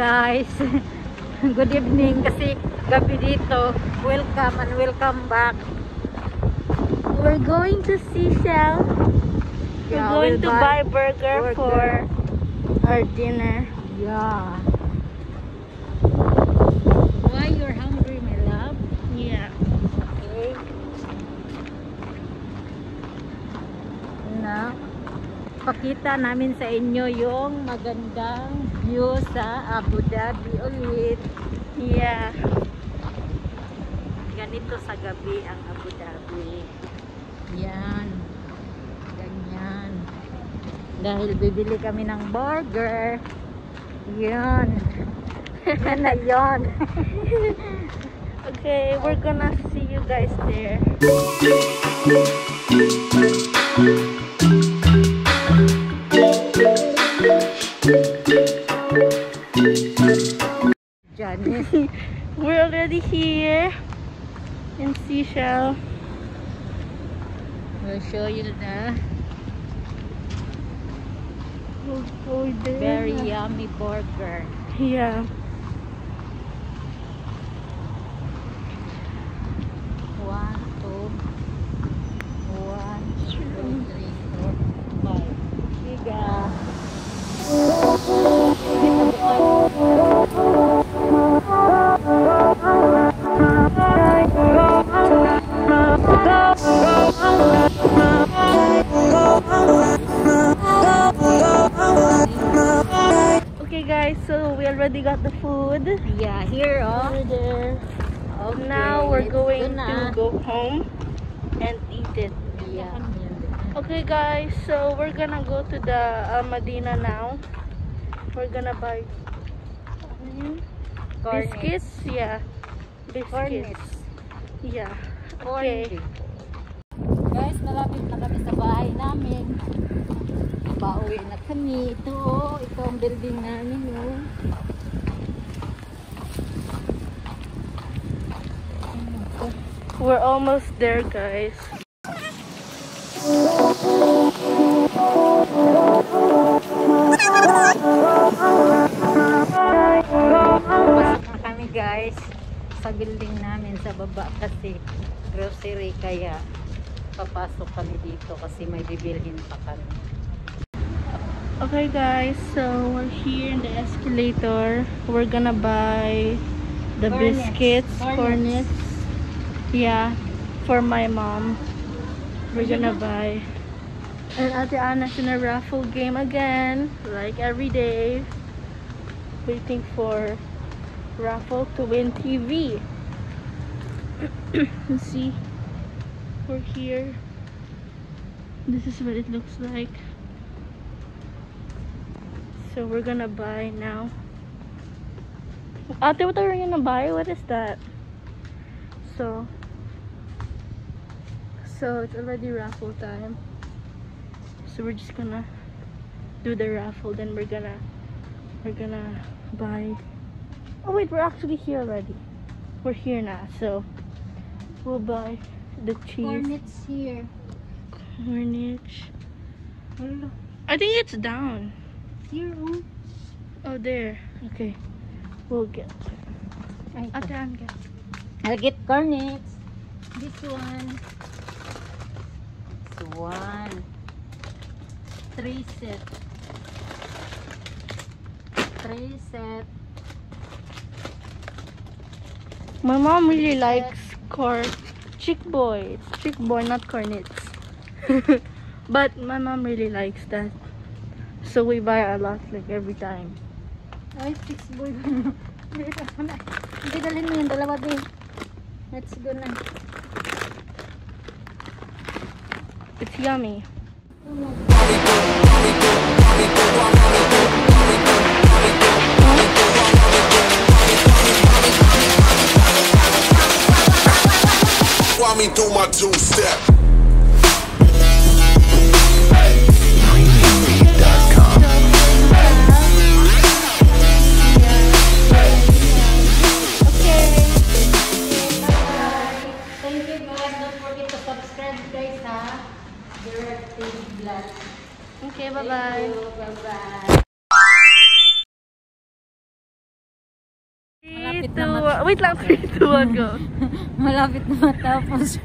guys. Good evening kasi gabi dito. Welcome and welcome back. We're going to Seashell. Yeah, We're going we'll to buy burger for our dinner. Yeah. Why you're hungry, my love? Yeah. Okay. Na pakita namin sa inyo yung magandang view sa Abu Dhabi ulit. Yeah. Ganito sa gabi ang Abu Dhabi. Yan. Ganyan. Dahil bibili kami ng burger. Yan. Yan na yun. Okay, we're gonna see you guys there. Janice. We're already here in Seashell. We'll show you the Oh, there. very yummy burger. Yeah. One, two, three, four, five. Tiga. Okay guys, so we already got the food. Yeah, here Over there. Okay, Now we're let's going go to na. go home and eat it. Yeah. Okay guys, so we're gonna go to the Medina now. We're gonna buy biscuits. Yeah, biscuits. Yeah. Okay. Guys, nalapit na kami sa bahay namin. Pauwi na kami. Ito, oh, ito ang building namin, oh. We're almost there, guys. Pasok na kami, guys, sa building namin sa baba kasi grocery, kaya papasok kami dito kasi may bibilhin pa kami. Okay guys, so we're here in the escalator. We're gonna buy the biscuits, cornets. Yeah, for my mom. We're gonna buy. And Ate Anna's in a raffle game again, like every day. Waiting for raffle to win TV. Let's see. We're here. This is what it looks like. So we're gonna buy now. Ate, what are we gonna buy? What is that? So it's already raffle time. So we're just gonna do the raffle. Then we're gonna buy. Oh wait, we're actually here already. We're here now. So we'll buy the cheese. Cornets here. Cornets. I think it's down. Here, oh. Oh, there. Okay. We'll get. Ate Ann, get. I'll get cornets. This one. This one. 3 set. 3 set. My mom really likes chick boy. It's chick boy, not cornets. But my mom really likes that. So we buy a lot, like every time. Ay, 6 boy. Hindi, dalhin mo yung dalawa din. Let's go na. It's yummy. Walk me through my two-step. Okay, bye-bye. Bye-bye. Malapit na Wait lang, 3, 2, 1, go. Malapit na matapos.